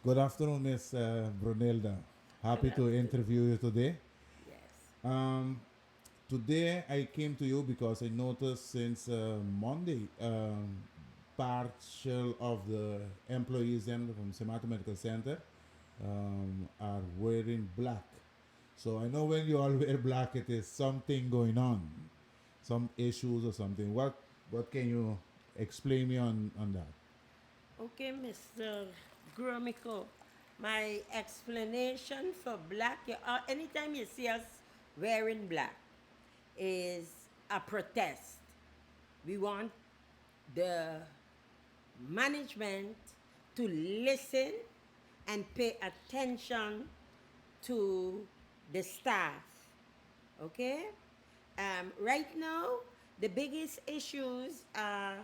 Good afternoon, Miss Brunilda. Good Happy to afternoon. interview you today. Yes. Um, Today I came to you because I noticed since Monday, partial of the employees them from Semata Medical Center are wearing black. So I know when you all wear black, it is something going on, some issues or something. What can you explain me on that? Okay, Mr. Gromiko. My explanation for black, anytime you see us wearing black, is a protest. We want the management to listen and pay attention to the staff. Okay? Right now, the biggest issues are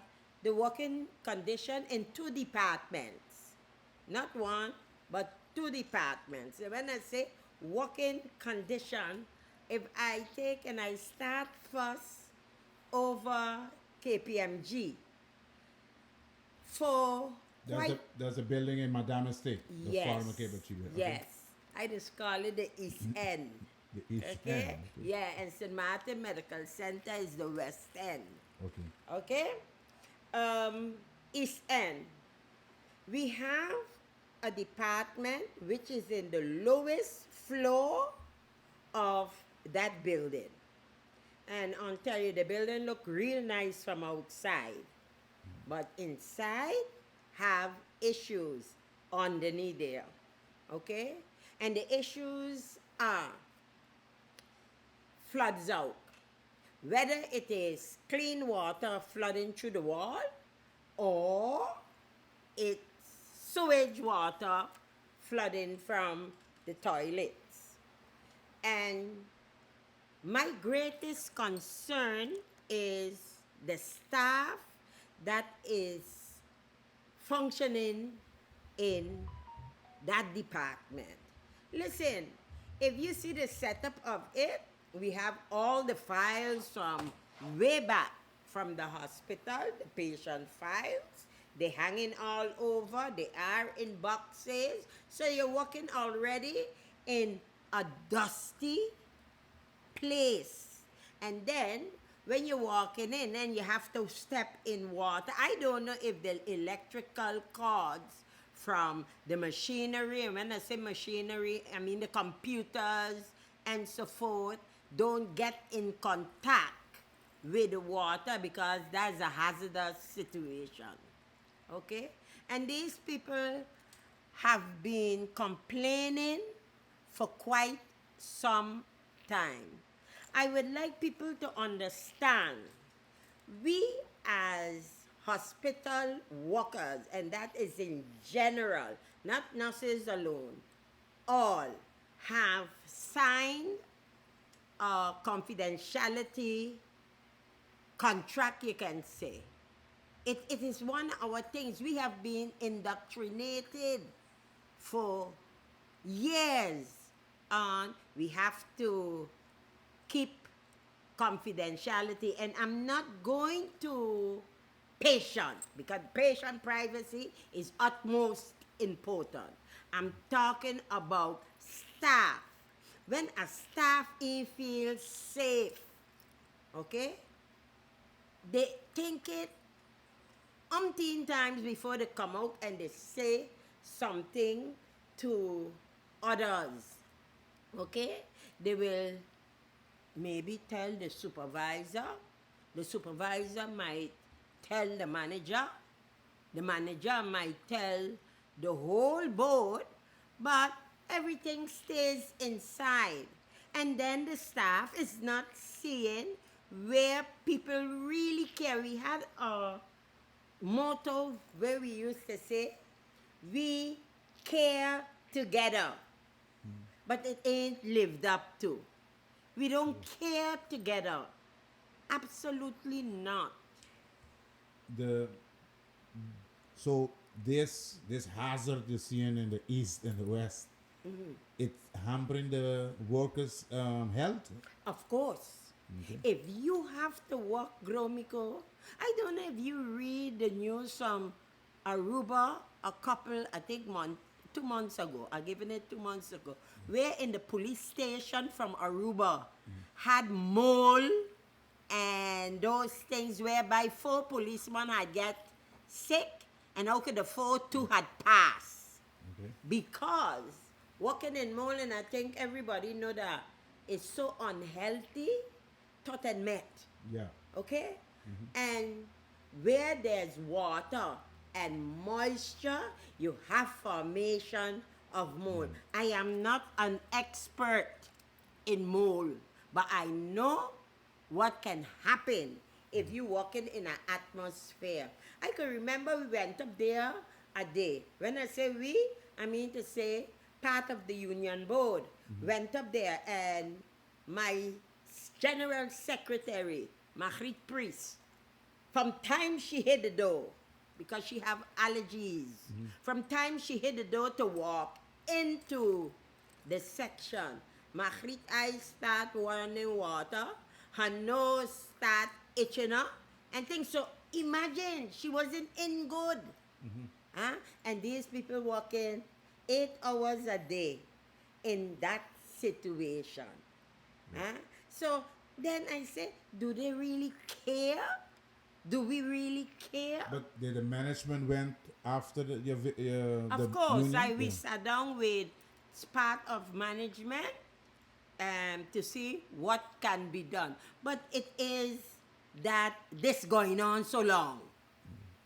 the working condition in two departments. Not one, but two departments. And when I say working condition, if I take and I start first over KPMG for quite. There's a building in Madame Estate, the former Yes, cable chief. Okay, yes. I just call it the East End. the East End. Okay? Yeah, and St. Martin Medical Center is the West End. Okay, Okay? Um, East End. We have a department which is in the lowest floor of that building. And I'll tell you, the building look real nice from outside, but inside have issues underneath there. Okay? And the issues are floods out. Whether it is clean water flooding through the wall or it's sewage water flooding from the toilets. And my greatest concern is the staff that is functioning in that department. Listen, if you see the setup of it, we have all the files from way back from the hospital, the patient files. They hanging all over. They are in boxes. So you're working already in a dusty place. And then when you're walking in and you have to step in water, I don't know if the electrical cords from the machinery, and when I say machinery, I mean the computers and so forth, don't get in contact with the water because that's a hazardous situation. Okay? And these people have been complaining for quite some time. I would like people to understand we as hospital workers, and that is in general, not nurses alone, all have signed a confidentiality contract, you can say. It is one of our things. We have been indoctrinated for years on we have to keep confidentiality, and I'm not going to patient because patient privacy is utmost important. I'm talking about staff. When a staff feels safe, okay, they think it umpteen times before they come out and they say something to others. Okay? They will maybe tell the supervisor. The supervisor might tell the manager might tell the whole board, but everything stays inside. And then the staff is not seeing where people really care. We had a motto where we used to say, we care together, but it ain't lived up to. We don't care together. Absolutely not. the so this hazard you're seeing in the east and the west, it's hampering the workers' health. Of course. Okay. If you have to work, Gromiko, I don't know if you read the news from Aruba a couple, I think, 2 months ago, I given it 2 months ago, where in the police station from Aruba had mole and those things whereby 4 policemen had get sick and how could the 2 had passed. Okay. Because walking in mole, and I think everybody know that it's so unhealthy, thought and met. Yeah. Okay? And where there's water and moisture, you have formation of mold. I am not an expert in mold, but I know what can happen if you walking in an atmosphere. I can remember we went up there a day. When I say we, I mean to say part of the union board went up there, and my general secretary, Margriet Priest, from time she hit the door, because she have allergies, from time she hit the door to walk into the section, Margriet eyes start running water, her nose start itching up, and things. So imagine, she wasn't in good. Huh? And these people working 8 hours a day in that situation. Huh? So then I said, do they really care? Do we really care? But the management went after the Of course, union? we sat down with part of management to see what can be done. But it is that this going on so long.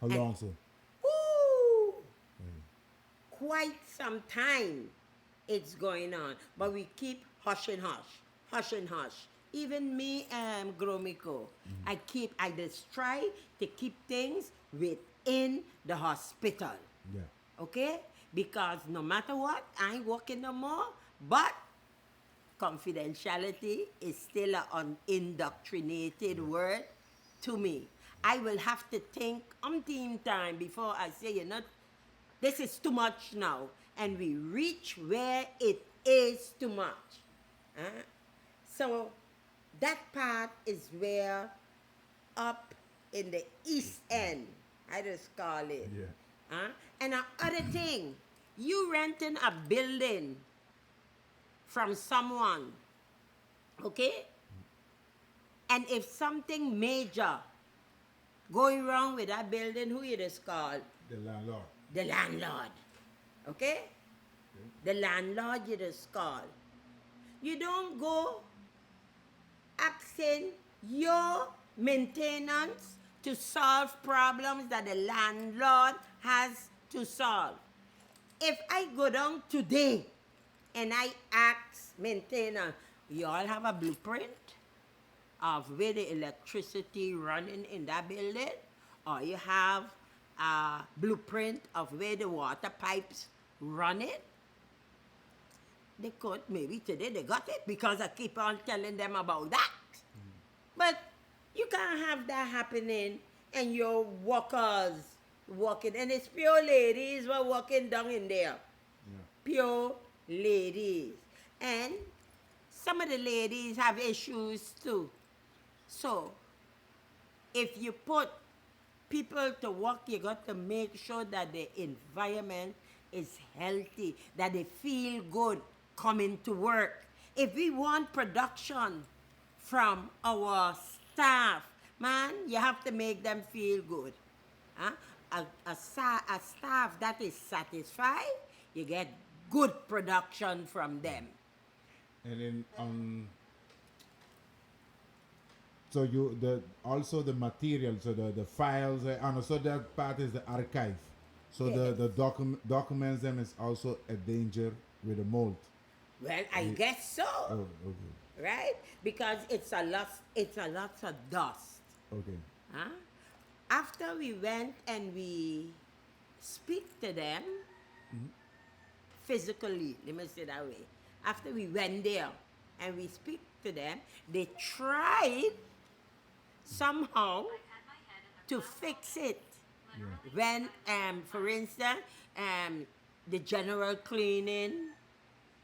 How long, sir? Ooh, quite some time it's going on. But we keep hush and hush, hush and hush. Even me, Gromiko, I just try to keep things within the hospital. Yeah. Okay? Because no matter what, I ain't working no more, but confidentiality is still an unindoctrinated word to me. I will have to think umpteen time before I say, you know, this is too much now. And we reach where it is too much. So that part is where up in the east end, I just call it. Yeah. And another thing, you renting a building from someone, okay? And if something major going wrong with that building, who it is called? The landlord. The landlord, okay? The landlord it is called. You don't go asking your maintenance to solve problems that the landlord has to solve. If I go down today and I ask maintenance, you all have a blueprint of where the electricity running in that building, or you have a blueprint of where the water pipes running? They could, maybe today they got it because I keep on telling them about that. But you can't have that happening and your workers walking, and it's pure ladies were walking down in there. Pure ladies. And some of the ladies have issues too. So, if you put people to work, you got to make sure that the environment is healthy, that they feel good coming to work. If we want production from our staff, man, you have to make them feel good. A staff that is satisfied, you get good production from them. And then so also the material, so the files, and so that part is the archive. So Yes. the documents them is also a danger with the mold. Well, I guess so, Oh, okay. right? Because it's a lot of dust. Okay. After we went and we speak to them physically, let me say that way. After we went there and we speak to them, they tried somehow to fix it. When, for instance, the general cleaning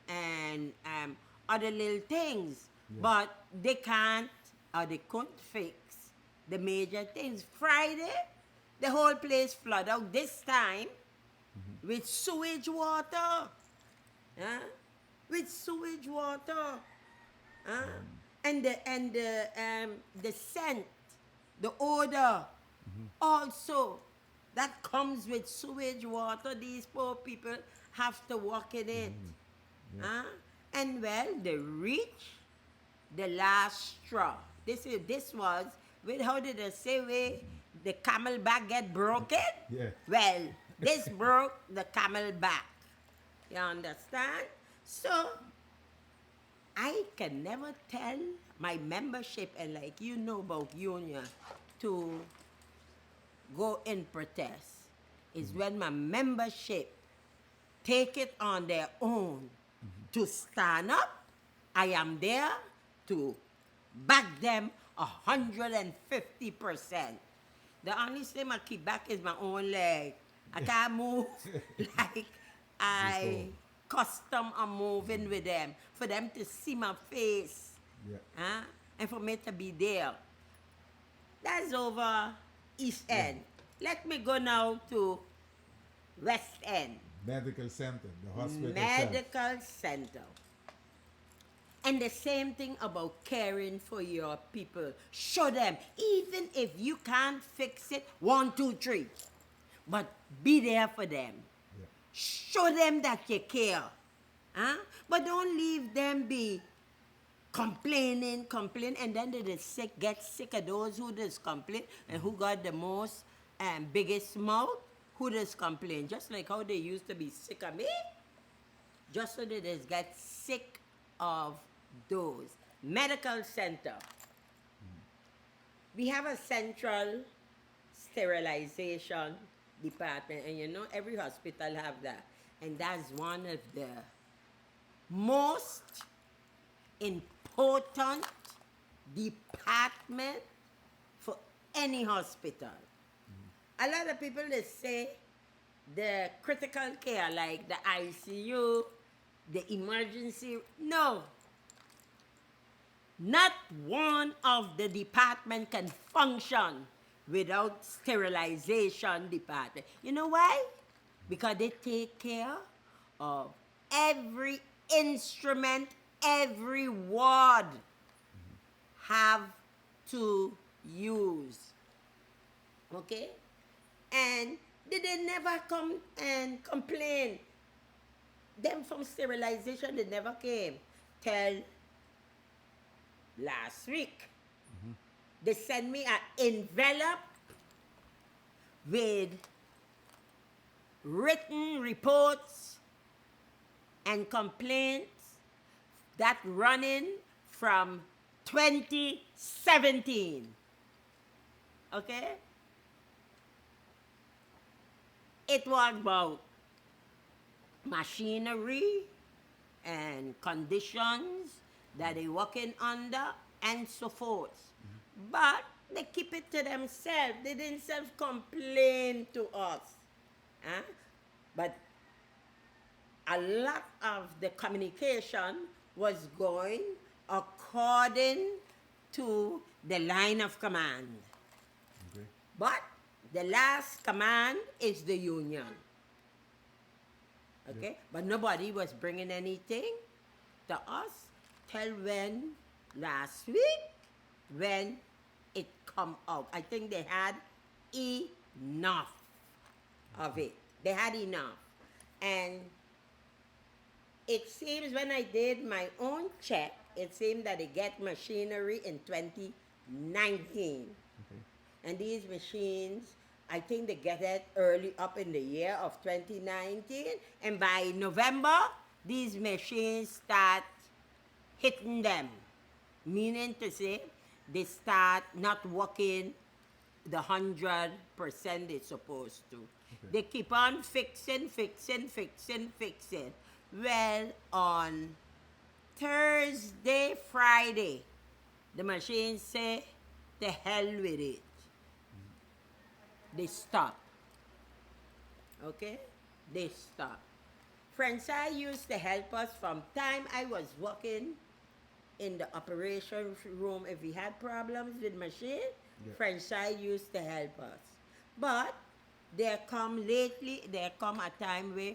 and other little things, but they can't or they couldn't fix the major things. Friday, the whole place flooded out. This time, with sewage water. Huh? With sewage water. Huh? And the scent, the odor, also that comes with sewage water. These poor people have to walk in it. Huh? And well, they reach the last straw. This was with, how did I say, way the camel back get broken? Yeah. Well, this broke the camel back. You understand? So I can never tell my membership, and like you know about union, to go in protest. Is when my membership take it on their own to stand up. I am there to back them 150%. The only thing I keep back is my own leg. I can't move like I custom am moving with them. For them to see my face. Yeah. Huh? And for me to be there. That's over East End. Let me go now to West End. Medical center, the hospital. Medical center. And the same thing about caring for your people. Show them, even if you can't fix it, 1, 2, 3. But be there for them. Yeah. Show them that you care. Huh? But don't leave them be complaining, and then they get sick of those who just complain and who got the most biggest mouth, who just complain. Just like how they used to be sick of me, just so they just get sick of those. Medical center. We have a central sterilization department, and you know every hospital have that. And that's one of the most important department for any hospital. A lot of people, they say the critical care, like the ICU, the emergency. No. Not one of the department can function without sterilization department. You know why? Because they take care of every instrument, every ward have to use. Okay? And they never come and complain. Them from sterilization, they never came. Till last week. They sent me an envelope with written reports and complaints that running from 2017. Okay? It was about machinery and conditions that they working under and so forth. But they keep it to themselves. They didn't self-complain to us. Huh? But a lot of the communication was going according to the line of command. Okay. But the last command is the union. Okay? Yeah. But nobody was bringing anything to us till when last week, when it come out. I think they had enough of it. They had enough. And it seems when I did my own check, it seemed that they get machinery in 2019. Okay. And these machines, I think they get it early up in the year of 2019. And by November, these machines start hitting them. Meaning to say, they start not working the 100% they're supposed to. Okay. They keep on fixing. Well, on Thursday, Friday, the machines say, the hell with it. They stop. Okay? They stop. Friends, I used to help us from time I was working in the operation room. If we had problems with machine, Yeah. Friends, I used to help us. But there come a time where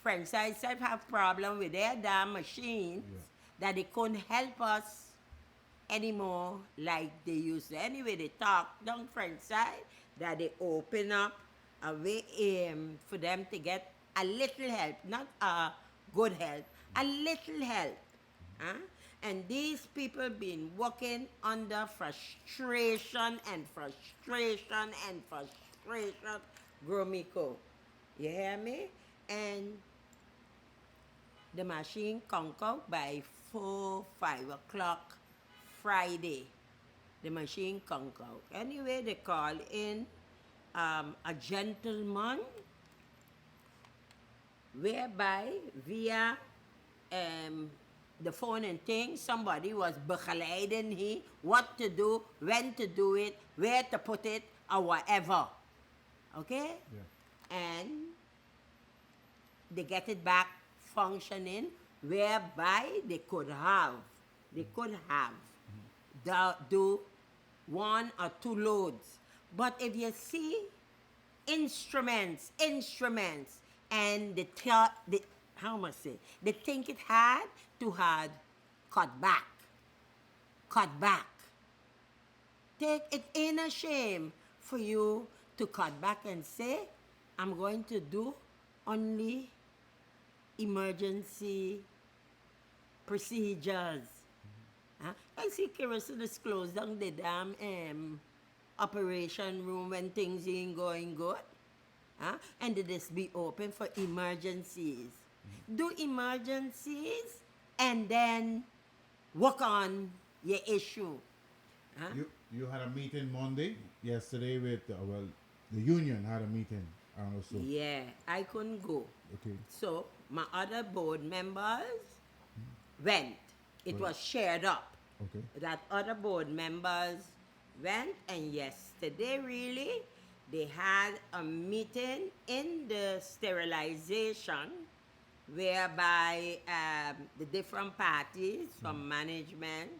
friends I said have problem with their damn machines that they couldn't help us anymore like they used to. Anyway, they talk down friend side that they open up a way for them to get a little help, not a good help, a little help. Huh? And these people been working under frustration and frustration and frustration, Gromiko. You hear me? And the machine conquer by 4, 5 o'clock Friday. The machine conquer. Anyway, they call in a gentleman whereby via the phone and things, somebody was begeleiding he what to do, when to do it, where to put it, or whatever. Okay? Yeah. And they get it back functioning whereby they could have do 1 or 2 loads. But if you see instruments, and how much say? They think it hard, too hard, cut back. It ain't a shame for you to cut back and say, I'm going to do only emergency procedures. I see Carissa just close down the damn operation room when things ain't going good. And they just be open for emergencies. Do emergencies and then work on your issue. You had a meeting Monday, yesterday with, the union had a meeting. Also. Yeah, I couldn't go. Okay. So my other board members went. It was shared up. Okay. That other board members went, and yesterday really they had a meeting in the sterilization whereby the different parties from management,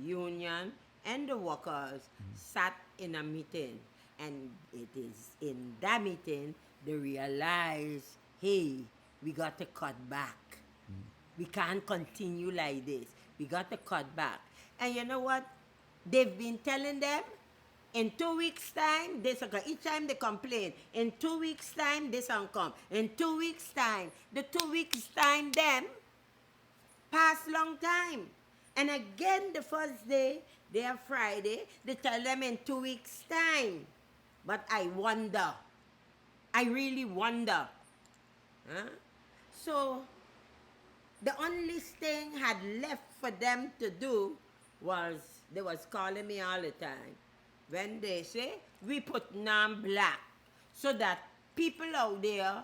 union, and the workers sat in a meeting. And it is in that meeting they realized, hey, we got to cut back. We can't continue like this. We got to cut back. And you know what? They've been telling them, in 2 weeks' time, this will come. Each time they complain, in 2 weeks' time, this will come. In 2 weeks' time, the 2 weeks' time, them, past long time. And again, the first day, they are Friday, they tell them in 2 weeks' time. But I wonder. I really wonder. So, the only thing had left for them to do was, they was calling me all the time. When they say, we put non-black, so that people out there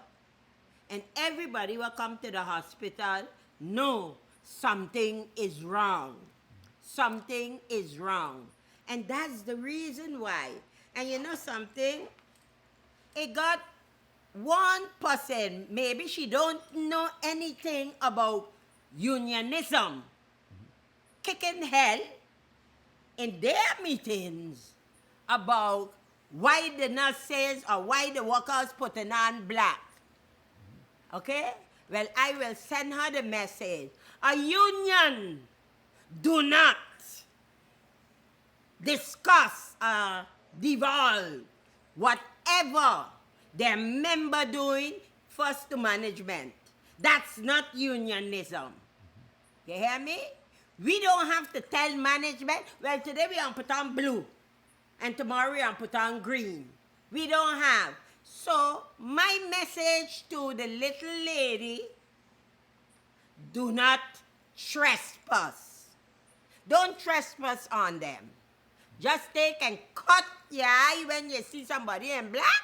and everybody will come to the hospital, know something is wrong. Something is wrong. And that's the reason why. And you know something? It got one person, maybe she don't know anything about unionism, kicking hell in their meetings about why the nurses or why the workers putting on black. Okay? Well, I will send her the message. A union do not discuss, devolve whatever their member doing first to management. That's not unionism. You hear me? We don't have to tell management, well, today we are put on blue, and tomorrow we are put on green. We don't have. So, my message to the little lady, do not trespass. Don't trespass on them. Just take and cut your eye when you see somebody in black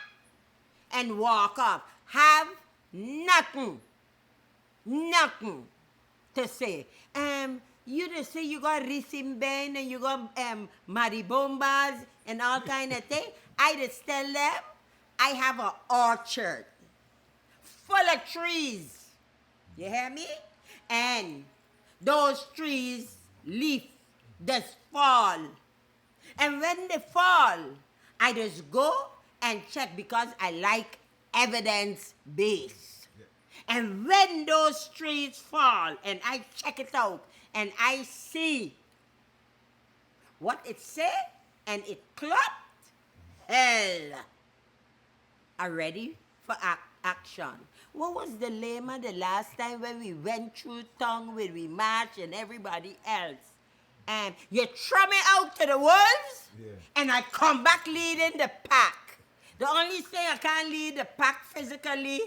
and walk off. Have nothing to say. You just say you got Risimbane and you got maribombas and all kind of thing. I just tell them I have an orchard full of trees. You hear me? And those trees, leaf just fall. And when they fall, I just go and check because I like evidence based. And when those trees fall and I check it out and I see what it said and it clapped, hell, are ready for action. What was the dilemma the last time when we went through town with we march and everybody else? And you throw me out to the wolves, and I come back leading the pack. The only thing I can't lead the pack physically,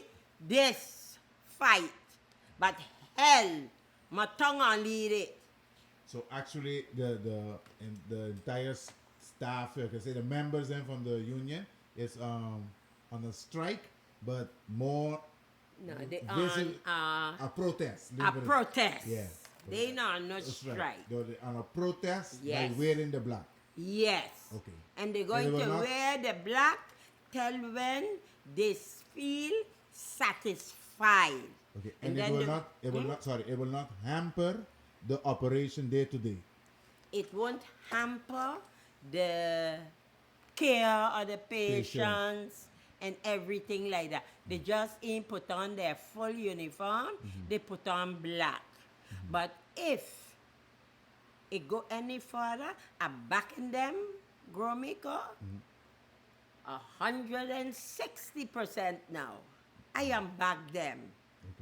this fight. But hell, my tongue on lead it. So actually, the entire staff, you can say the members then from the union is on a strike, but more No, they visible- on a protest. a protest. Yeah. They not on no That's strike. right. They're on a protest Yes. by wearing the black. Yes. Okay. And they're And going they will to not- wear the black till when they feel satisfied. Okay. And then it will the- not. It will not. Sorry. It will not hamper the operation day to day. It won't hamper the care of the patients and everything like that. They just ain't put on their full uniform, they put on black. But if it go any further, I'm backing them, Gromiko, 160% now. I am back them.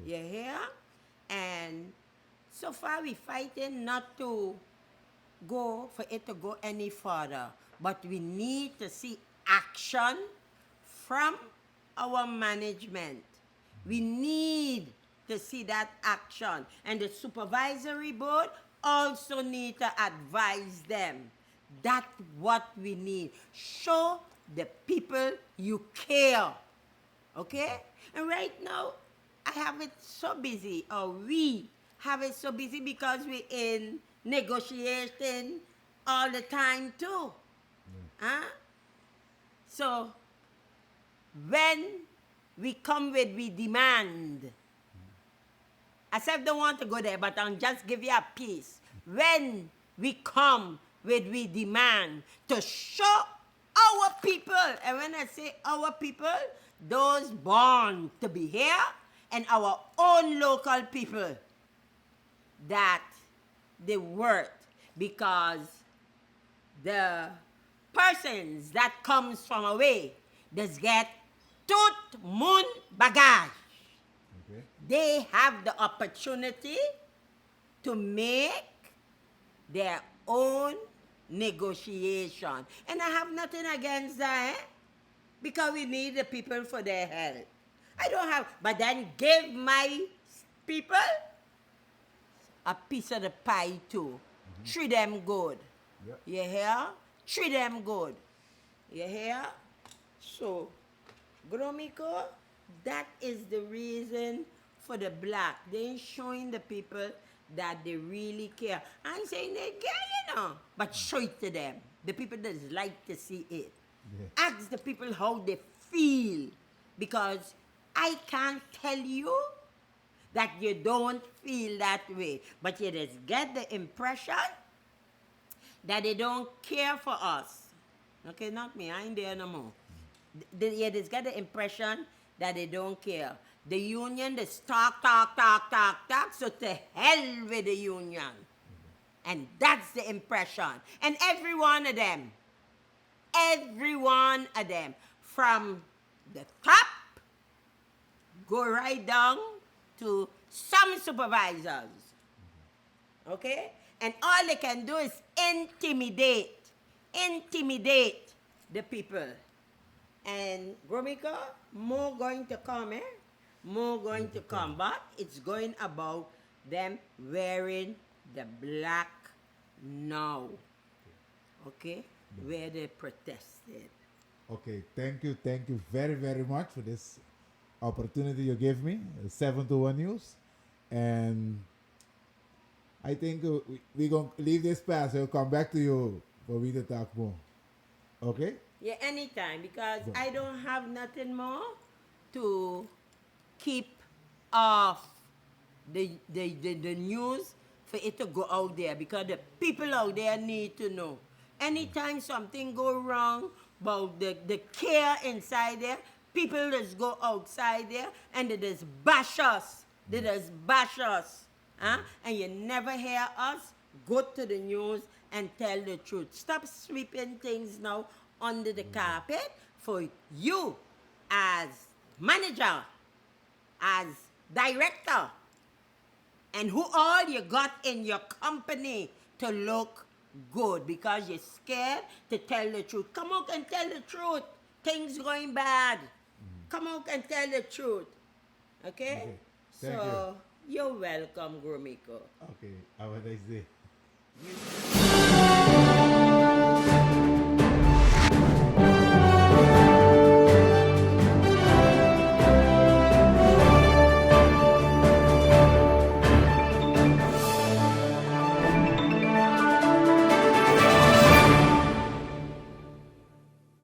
Okay. You hear? And so far we fighting not to go for it to go any further, but we need to see action from our management. We need to see that action, and the supervisory board also need to advise them. That's what we need. Show the people you care. Okay? And right now, I have it so busy, or we have it so busy because we're in negotiating all the time too. Huh? So, when we come with we demand, I said don't want to go there, but I'll just give you a piece. When we come with we demand to show our people, and when I say our people, those born to be here and our own local people, that they work, because the persons that comes from away does get tout moun bagage. Okay. They have the opportunity to make their own negotiation. And I have nothing against that, because we need the people for their health. I don't have, but then give my people a piece of the pie too. Treat them good. Yep. You hear? Treat them good. You hear? So, Gromiko, that is the reason for the black. They ain't showing the people that they really care. I'm saying they care, you know, but show it to them. The people that like to see it. Yeah. Ask the people how they feel, because I can't tell you that you don't feel that way, but you just get the impression that they don't care for us. Okay, not me, I ain't there no more. You just get the impression that they don't care. The union, they talk, so to hell with the union. And that's the impression. And every one of them, from the top, go right down to some supervisors. Okay? And all they can do is intimidate the people. And Gromiko, more going to come, more going to come. But it's going about them wearing the black now. Okay? Where they protested. Okay, thank you very, very much for this opportunity you gave me, 7 to 1 News. And I think we're going to leave this pass. I'll come back to you for me to talk more. Okay? Yeah, anytime, because I don't have nothing more to keep off the news for it to go out there, because the people out there need to know. Anytime something go wrong about the care inside there. People just go outside there and they just bash us. They just bash us. Huh? And you never hear us go to the news and tell the truth. Stop sweeping things now under the carpet for you as manager, as director, and who all you got in your company to look good because you're scared to tell the truth. Come out and tell the truth. Things going bad. Come out and tell the truth. Okay? Thank So, you're welcome, Gromiko. Okay, have a nice day.